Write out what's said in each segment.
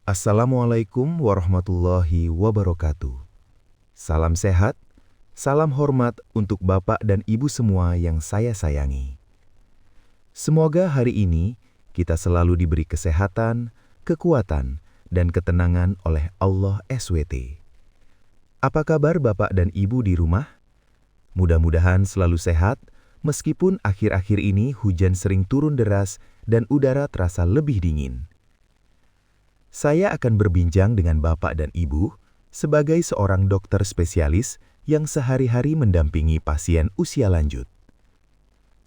Assalamualaikum warahmatullahi wabarakatuh. Salam sehat, salam hormat untuk Bapak dan Ibu semua yang saya sayangi. Semoga hari ini kita selalu diberi kesehatan, kekuatan, dan ketenangan oleh Allah SWT. Apa kabar Bapak dan Ibu di rumah? Mudah-mudahan selalu sehat, meskipun akhir-akhir ini hujan sering turun deras dan udara terasa lebih dingin. Saya akan berbincang dengan Bapak dan Ibu sebagai seorang dokter spesialis yang sehari-hari mendampingi pasien usia lanjut.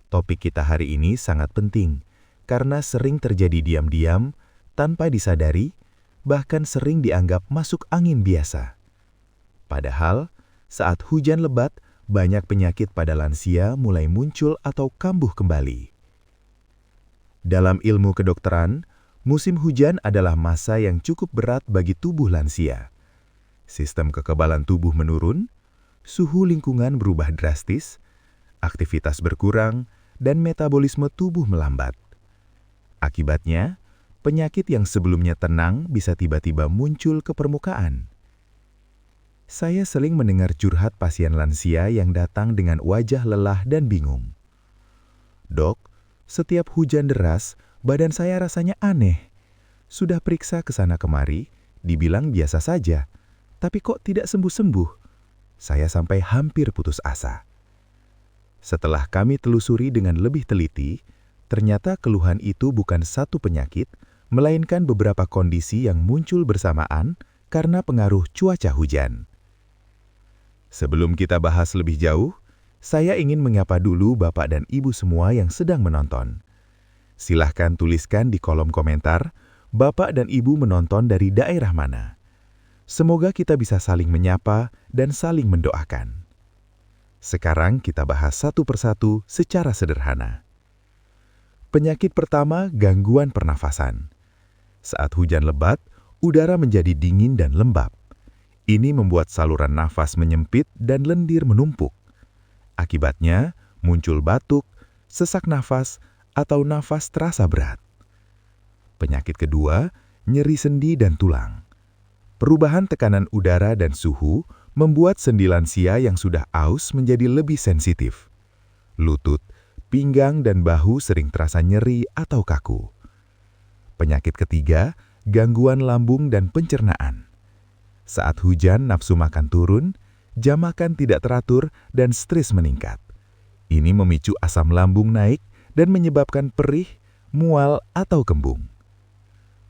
Topik kita hari ini sangat penting karena sering terjadi diam-diam, tanpa disadari, bahkan sering dianggap masuk angin biasa. Padahal, saat hujan lebat, banyak penyakit pada lansia mulai muncul atau kambuh kembali. Dalam ilmu kedokteran, musim hujan adalah masa yang cukup berat bagi tubuh lansia. Sistem kekebalan tubuh menurun, suhu lingkungan berubah drastis, aktivitas berkurang, dan metabolisme tubuh melambat. Akibatnya, penyakit yang sebelumnya tenang bisa tiba-tiba muncul ke permukaan. Saya sering mendengar curhat pasien lansia yang datang dengan wajah lelah dan bingung. "Dok, setiap hujan deras, badan saya rasanya aneh. Sudah periksa ke sana kemari, dibilang biasa saja, tapi kok tidak sembuh-sembuh?" Saya sampai hampir putus asa. Setelah kami telusuri dengan lebih teliti, ternyata keluhan itu bukan satu penyakit, melainkan beberapa kondisi yang muncul bersamaan karena pengaruh cuaca hujan. Sebelum kita bahas lebih jauh, saya ingin menyapa dulu Bapak dan Ibu semua yang sedang menonton. Silahkan tuliskan di kolom komentar, Bapak dan Ibu menonton dari daerah mana. Semoga kita bisa saling menyapa dan saling mendoakan. Sekarang kita bahas satu persatu secara sederhana. Penyakit pertama, gangguan pernafasan. Saat hujan lebat, udara menjadi dingin dan lembab. Ini membuat saluran nafas menyempit dan lendir menumpuk. Akibatnya, muncul batuk, sesak nafas, atau nafas terasa berat. Penyakit kedua, nyeri sendi dan tulang. Perubahan tekanan udara dan suhu membuat sendi lansia yang sudah aus menjadi lebih sensitif. Lutut, pinggang, dan bahu sering terasa nyeri atau kaku. Penyakit ketiga, gangguan lambung dan pencernaan. Saat hujan, nafsu makan turun, jam makan tidak teratur, dan stres meningkat. Ini memicu asam lambung naik dan menyebabkan perih, mual, atau kembung.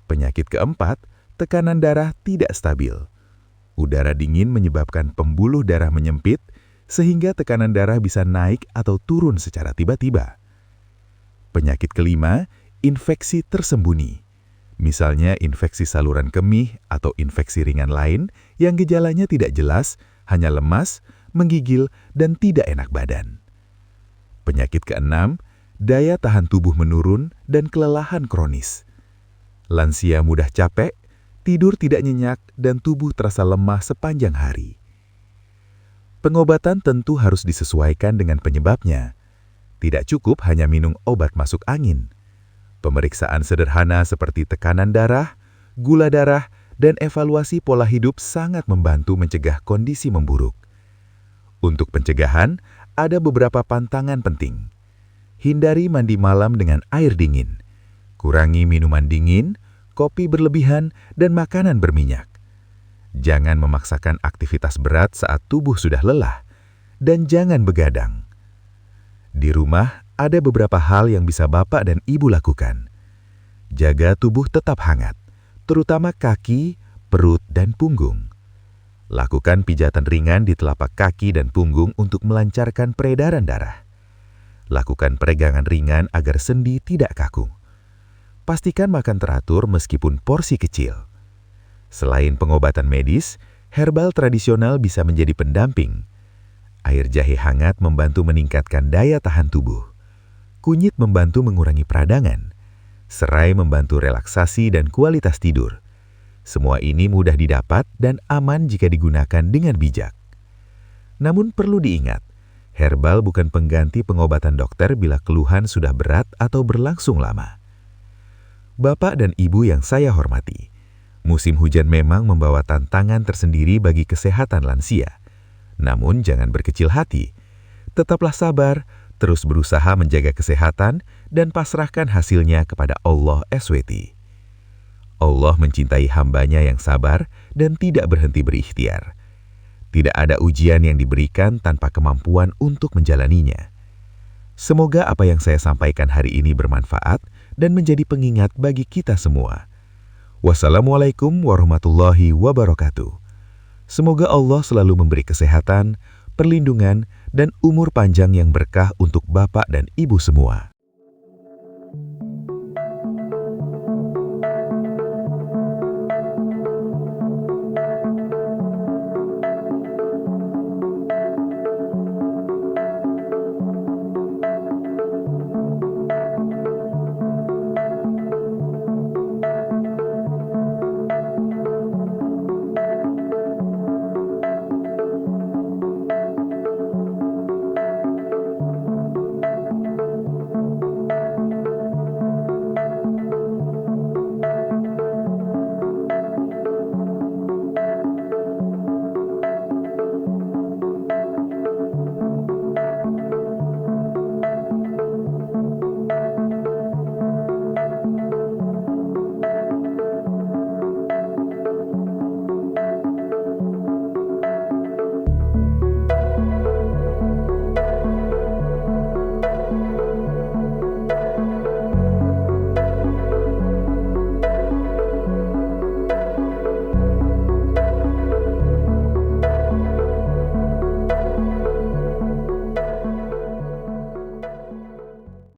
Penyakit keempat, tekanan darah tidak stabil. Udara dingin menyebabkan pembuluh darah menyempit, sehingga tekanan darah bisa naik atau turun secara tiba-tiba. Penyakit kelima, infeksi tersembunyi. Misalnya infeksi saluran kemih atau infeksi ringan lain yang gejalanya tidak jelas, hanya lemas, menggigil, dan tidak enak badan. Penyakit keenam, daya tahan tubuh menurun dan kelelahan kronis. Lansia mudah capek, tidur tidak nyenyak, dan tubuh terasa lemah sepanjang hari. Pengobatan tentu harus disesuaikan dengan penyebabnya. Tidak cukup hanya minum obat masuk angin. Pemeriksaan sederhana seperti tekanan darah, gula darah, dan evaluasi pola hidup sangat membantu mencegah kondisi memburuk. Untuk pencegahan, ada beberapa pantangan penting. Hindari mandi malam dengan air dingin. Kurangi minuman dingin, kopi berlebihan, dan makanan berminyak. Jangan memaksakan aktivitas berat saat tubuh sudah lelah. Dan jangan begadang. Di rumah, ada beberapa hal yang bisa Bapak dan Ibu lakukan. Jaga tubuh tetap hangat, terutama kaki, perut, dan punggung. Lakukan pijatan ringan di telapak kaki dan punggung untuk melancarkan peredaran darah. Lakukan peregangan ringan agar sendi tidak kaku. Pastikan makan teratur meskipun porsi kecil. Selain pengobatan medis, herbal tradisional bisa menjadi pendamping. Air jahe hangat membantu meningkatkan daya tahan tubuh. Kunyit membantu mengurangi peradangan. Serai membantu relaksasi dan kualitas tidur. Semua ini mudah didapat dan aman jika digunakan dengan bijak. Namun perlu diingat, herbal bukan pengganti pengobatan dokter bila keluhan sudah berat atau berlangsung lama. Bapak dan Ibu yang saya hormati, Musim hujan memang membawa tantangan tersendiri bagi kesehatan lansia. Namun jangan berkecil hati. Tetaplah sabar, terus berusaha menjaga kesehatan dan pasrahkan hasilnya kepada Allah SWT. Allah mencintai hambanya yang sabar dan tidak berhenti berikhtiar. Tidak ada ujian yang diberikan tanpa kemampuan untuk menjalaninya. Semoga apa yang saya sampaikan hari ini bermanfaat dan menjadi pengingat bagi kita semua. Wassalamualaikum warahmatullahi wabarakatuh. Semoga Allah selalu memberi kesehatan, perlindungan, dan umur panjang yang berkah untuk Bapak dan Ibu semua.